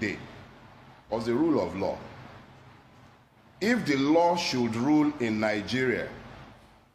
day was the rule of law. If the law should rule in Nigeria,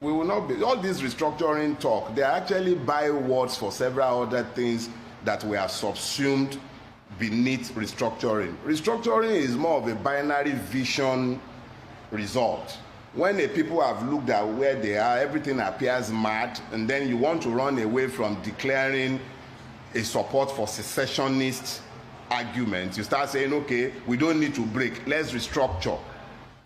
we will not be, all this restructuring talk, they are actually bywords for several other things that we have subsumed beneath restructuring. Restructuring is more of a binary vision result. When the people have looked at where they are, everything appears mad, and then you want to run away from declaring a support for secessionist arguments. You start saying, okay, we don't need to break, let's restructure.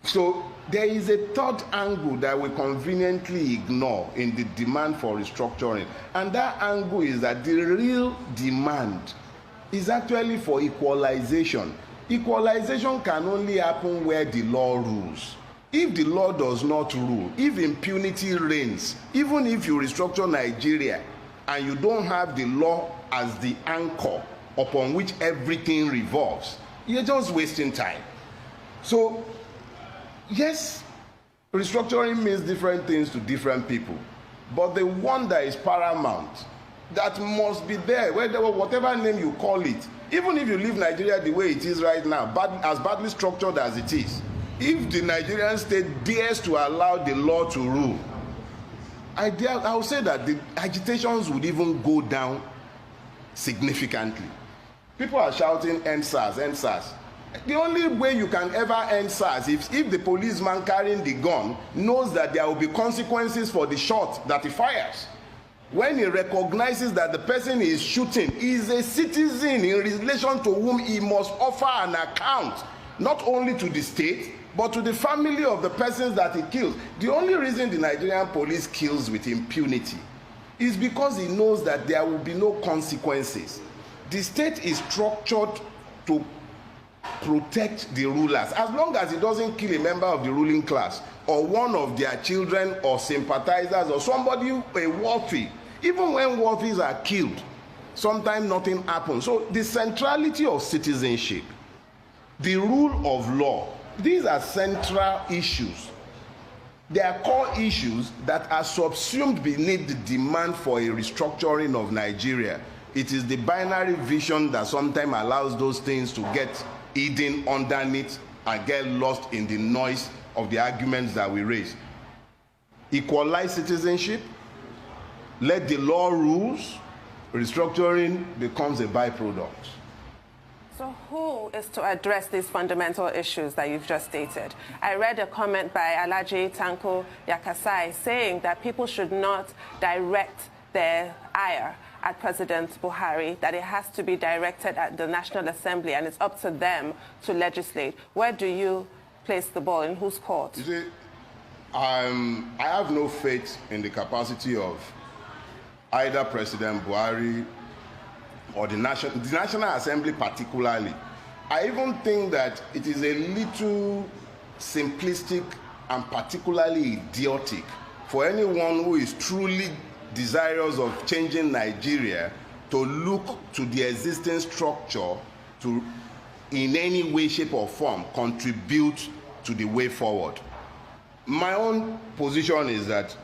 So there is a third angle that we conveniently ignore in the demand for restructuring, and that angle is that the real demand is actually for equalization. Equalization can only happen where the law rules. If the law does not rule, if impunity reigns, even if you restructure Nigeria and you don't have the law as the anchor upon which everything revolves, you're just wasting time. So yes, restructuring means different things to different people, but the one that is paramount, that must be there, whatever name you call it, even if you leave Nigeria the way it is right now, as badly structured as it is, if the Nigerian state dares to allow the law to rule, I would say that the agitations would even go down significantly. People are shouting, "End SARS, end SARS." The only way you can ever end SARS is if the policeman carrying the gun knows that there will be consequences for the shot that he fires. When he recognizes that the person he is shooting is a citizen in relation to whom he must offer an account, not only to the state, but to the family of the persons that he kills. The only reason the Nigerian police kills with impunity is because he knows that there will be no consequences. The state is structured to protect the rulers. As long as it doesn't kill a member of the ruling class or one of their children or sympathizers or somebody, a wealthy, even when wealthies are killed, sometimes nothing happens. So the centrality of citizenship, the rule of law, these are central issues. They are core issues that are subsumed beneath the demand for a restructuring of Nigeria. It is the binary vision that sometimes allows those things to get hidden underneath and get lost in the noise of the arguments that we raise. Equalize citizenship, let the law rules, restructuring becomes a byproduct. So who is to address these fundamental issues that you've just stated? I read a comment by Alhaji Tanko Yakasai saying that people should not direct their ire at President Buhari, that it has to be directed at the National Assembly and it's up to them to legislate. Where do you place the ball, in whose court? You see, I have no faith in the capacity of either President Buhari or the National Assembly particularly. I even think that it is a little simplistic and particularly idiotic for anyone who is truly desirous of changing Nigeria to look to the existing structure to, in any way, shape, or form, contribute to the way forward. My own position is that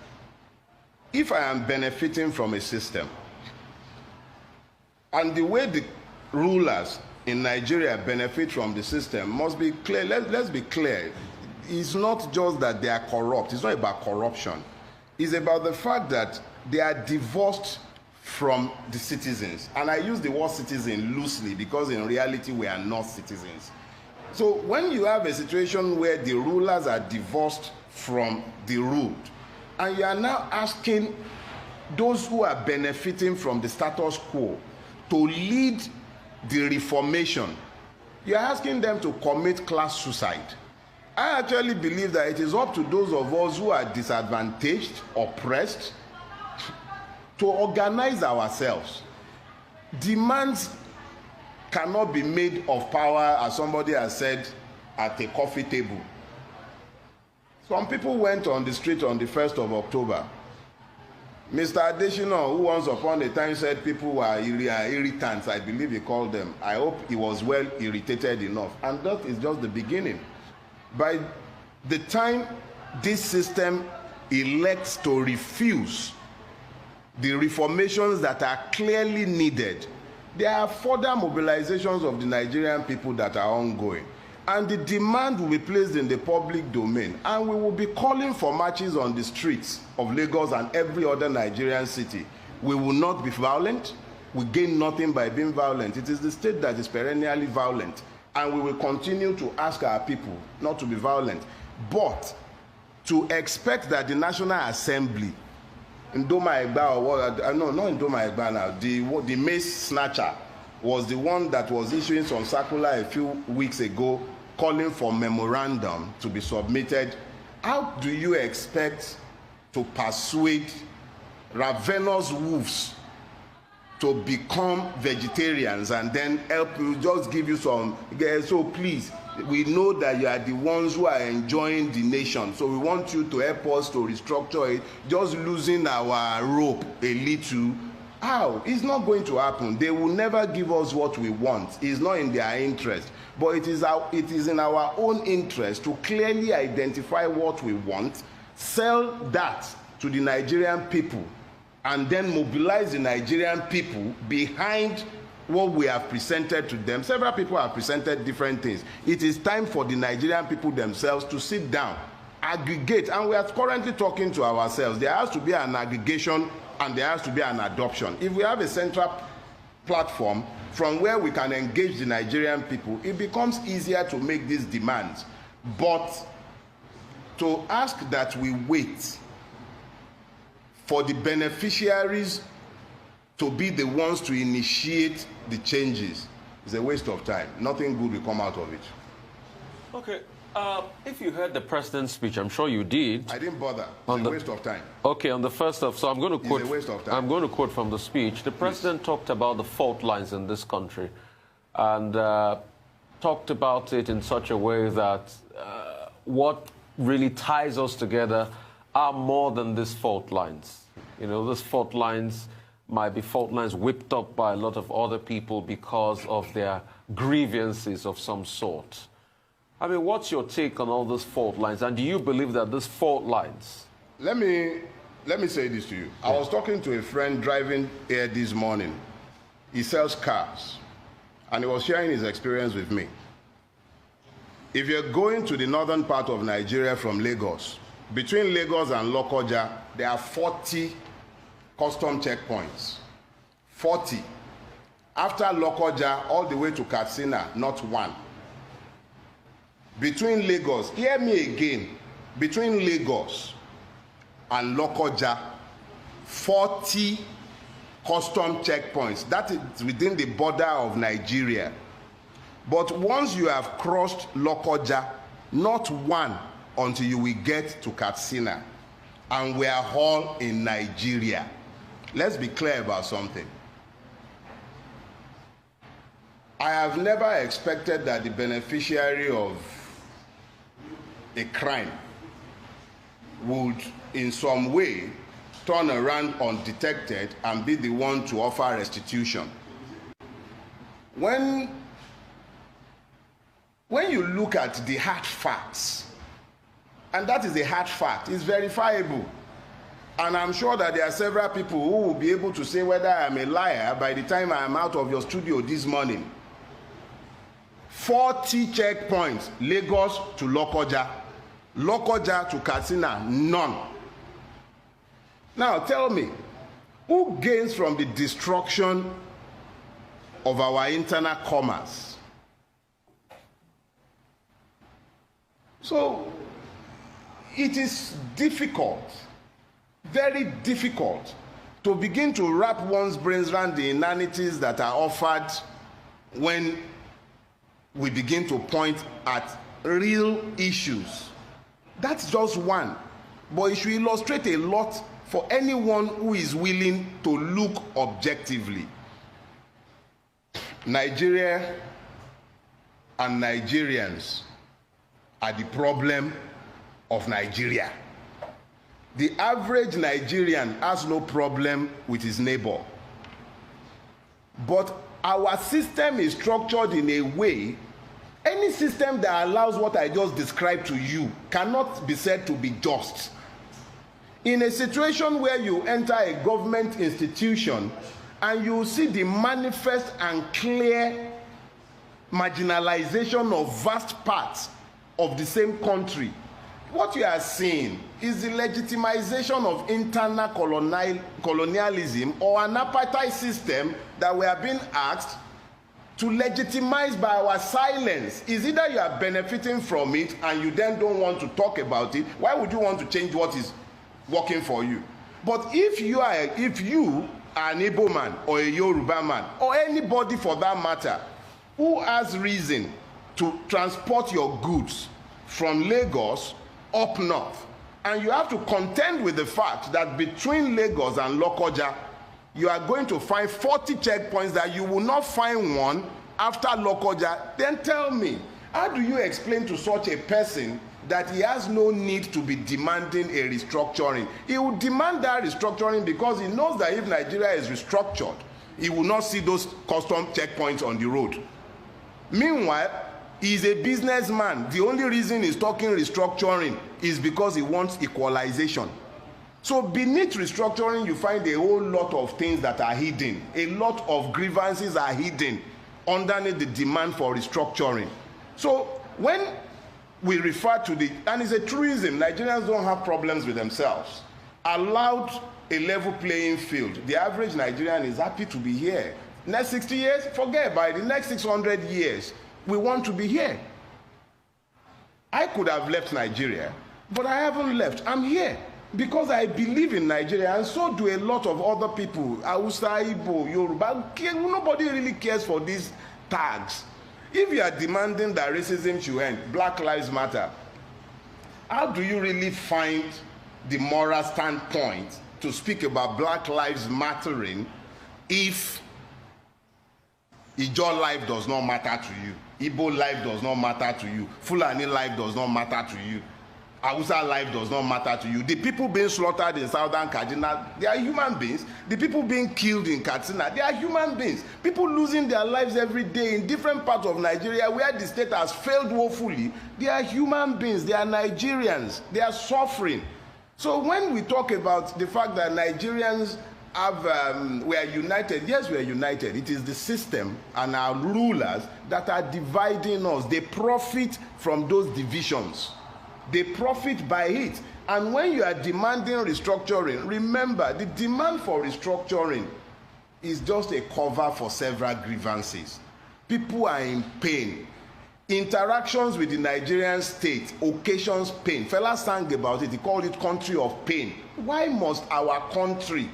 if I am benefiting from a system, and the way the rulers in Nigeria benefit from the system must be clear. Let's be clear. It's not just that they are corrupt. It's not about corruption. It's about the fact that they are divorced from the citizens. And I use the word citizen loosely because in reality we are not citizens. So when you have a situation where the rulers are divorced from the ruled, and you are now asking those who are benefiting from the status quo to lead the reformation, you are asking them to commit class suicide. I actually believe that it is up to those of us who are disadvantaged, oppressed, to organize ourselves. Demands cannot be made of power, as somebody has said, at a coffee table. Some people went on the street on the 1st of October. Mr. Adesina, who once upon a time said people were irritants, I believe he called them. I hope he was well irritated enough. And that is just the beginning. By the time this system elects to refuse the reformations that are clearly needed, There are further mobilizations of the Nigerian people that are ongoing. And the demand will be placed in the public domain. And we will be calling for marches on the streets of Lagos and every other Nigerian city. We will not be violent. We gain nothing by being violent. It is the state that is perennially violent. And we will continue to ask our people not to be violent. But to expect that the National Assembly, Ndoma Egba, or no, not Ndoma Egba now, the mace snatcher was the one that was issuing some circular a few weeks ago calling for memorandum to be submitted. How do you expect to persuade ravenous wolves to become vegetarians and then help you, just give you some, so please, we know that you are the ones who are enjoying the nation, so we want you to help us to restructure it, just losing our rope a little. How? It's not going to happen. They will never give us what we want. It's not in their interest. But it is in our own interest to clearly identify what we want, sell that to the Nigerian people, and then mobilize the Nigerian people behind what we have presented to them. Several people have presented different things. It is time for the Nigerian people themselves to sit down, aggregate, and we are currently talking to ourselves. There has to be an aggregation and there has to be an adoption. If we have a central platform from where we can engage the Nigerian people, it becomes easier to make these demands. But to ask that we wait for the beneficiaries to be the ones to initiate the changes is a waste of time. Nothing good will come out of it. Okay. If you heard the president's speech, I'm sure you did. I didn't bother. It's a waste of time. Okay, on the first of, so I'm going to quote. It's a waste of time. I'm going to quote from the speech. The president talked about the fault lines in this country, and talked about it in such a way that what really ties us together are more than these fault lines. You know, these fault lines might be fault lines whipped up by a lot of other people because of their grievances of some sort. I mean, what's your take on all those fault lines? And do you believe that these fault lines... Let me say this to you. Yeah. I was talking to a friend driving here this morning. He sells cars. And he was sharing his experience with me. If you're going to the northern part of Nigeria from Lagos, between Lagos and Lokoja, there are 40 custom checkpoints. 40. After Lokoja, all the way to Katsina, not one. Between Lagos, hear me again, between Lagos and Lokoja, 40 custom checkpoints. That is within the border of Nigeria. But once you have crossed Lokoja, not one until you will get to Katsina. And we are all in Nigeria. Let's be clear about something. I have never expected that the beneficiary of a crime would in some way turn around undetected and be the one to offer restitution. When you look at the hard facts, and that is a hard fact, it's verifiable, and I'm sure that there are several people who will be able to say whether I'm a liar by the time I am out of your studio this morning. 40 checkpoints, Lagos to Lokoja, Lokoja to Katsina, none. Now tell me, who gains from the destruction of our internal commerce? So it is difficult, very difficult, to begin to wrap one's brains around the inanities that are offered when we begin to point at real issues. That's just one, but it should illustrate a lot for anyone who is willing to look objectively. Nigeria and Nigerians are the problem of Nigeria. The average Nigerian has no problem with his neighbor. But our system is structured in a way, any system that allows what I just described to you cannot be said to be just. In a situation where you enter a government institution and you see the manifest and clear marginalization of vast parts of the same country. What you are seeing is the legitimization of internal colonialism or an apartheid system that we are being asked to legitimize by our silence. Is either you are benefiting from it and you then don't want to talk about it. Why would you want to change what is working for you? But if you are an Igbo man or a Yoruba man or anybody for that matter who has reason to transport your goods from Lagos up north, and you have to contend with the fact that between Lagos and Lokoja you are going to find 40 checkpoints that you will not find one after Lokoja, then tell me, how do you explain to such a person that he has no need to be demanding a restructuring? He will demand that restructuring because he knows that if Nigeria is restructured, he will not see those custom checkpoints on the road. Meanwhile, he's a businessman. The only reason he's talking restructuring is because he wants equalization. So beneath restructuring, you find a whole lot of things that are hidden. A lot of grievances are hidden underneath the demand for restructuring. So when we refer to the, and it's a truism, Nigerians don't have problems with themselves. Allowed a level playing field, the average Nigerian is happy to be here. Next 60 years, forget about it. The next 600 years, we want to be here. I could have left Nigeria, but I haven't left. I'm here because I believe in Nigeria, and so do a lot of other people. Hausa, Igbo, Yoruba. Nobody really cares for these tags. If you are demanding that racism should end, Black Lives Matter, how do you really find the moral standpoint to speak about Black Lives Mattering if Ijaw life does not matter to you, Igbo life does not matter to you, Fulani life does not matter to you, Hausa life does not matter to you? The people being slaughtered in southern Kaduna, they are human beings. The people being killed in Katsina, they are human beings. People losing their lives every day in different parts of Nigeria where the state has failed woefully, they are human beings, they are Nigerians, they are suffering. So when we talk about the fact that Nigerians we are united, yes, we are united. It is the system and our rulers that are dividing us. They profit from those divisions. They profit by it. And when you are demanding restructuring, remember, the demand for restructuring is just a cover for several grievances. People are in pain. Interactions with the Nigerian state occasions pain. Fela sang about it. He called it country of pain. Why must our country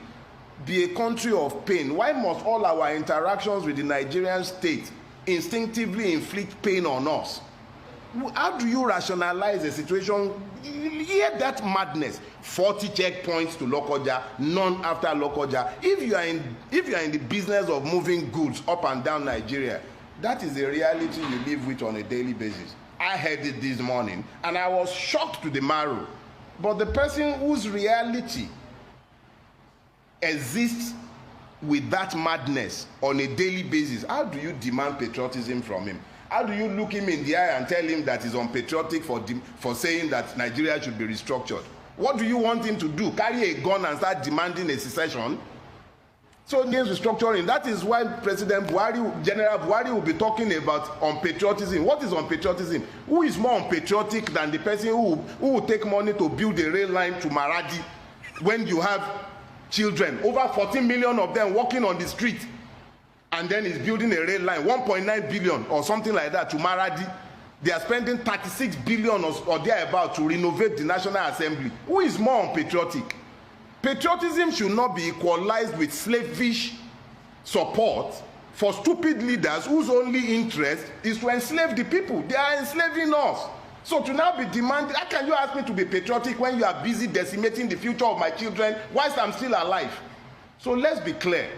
be a country of pain? Why must all our interactions with the Nigerian state instinctively inflict pain on us? How do you rationalize a situation? Hear that madness. 40 checkpoints to Lokoja, none after Lokoja. If you are in the business of moving goods up and down Nigeria, that is a reality you live with on a daily basis. I heard it this morning and I was shocked to the marrow. But the person whose reality exists with that madness on a daily basis, how do you demand patriotism from him? How do you look him in the eye and tell him that he's unpatriotic for saying that Nigeria should be restructured? What do you want him to do? Carry a gun and start demanding a secession? So against restructuring, that is why President Buhari, General Buhari will be talking about unpatriotism. What is unpatriotism? Who is more unpatriotic than the person who will take money to build a rail line to Maradi when you have children, over 14 million of them walking on the street, and then is building a rail line, 1.9 billion or something like that to Maradi. They are spending 36 billion or thereabout to renovate the National Assembly. Who is more unpatriotic? Patriotism should not be equalized with slavish support for stupid leaders whose only interest is to enslave the people. They are enslaving us. So to now be demanding, how can you ask me to be patriotic when you are busy decimating the future of my children whilst I'm still alive? So let's be clear.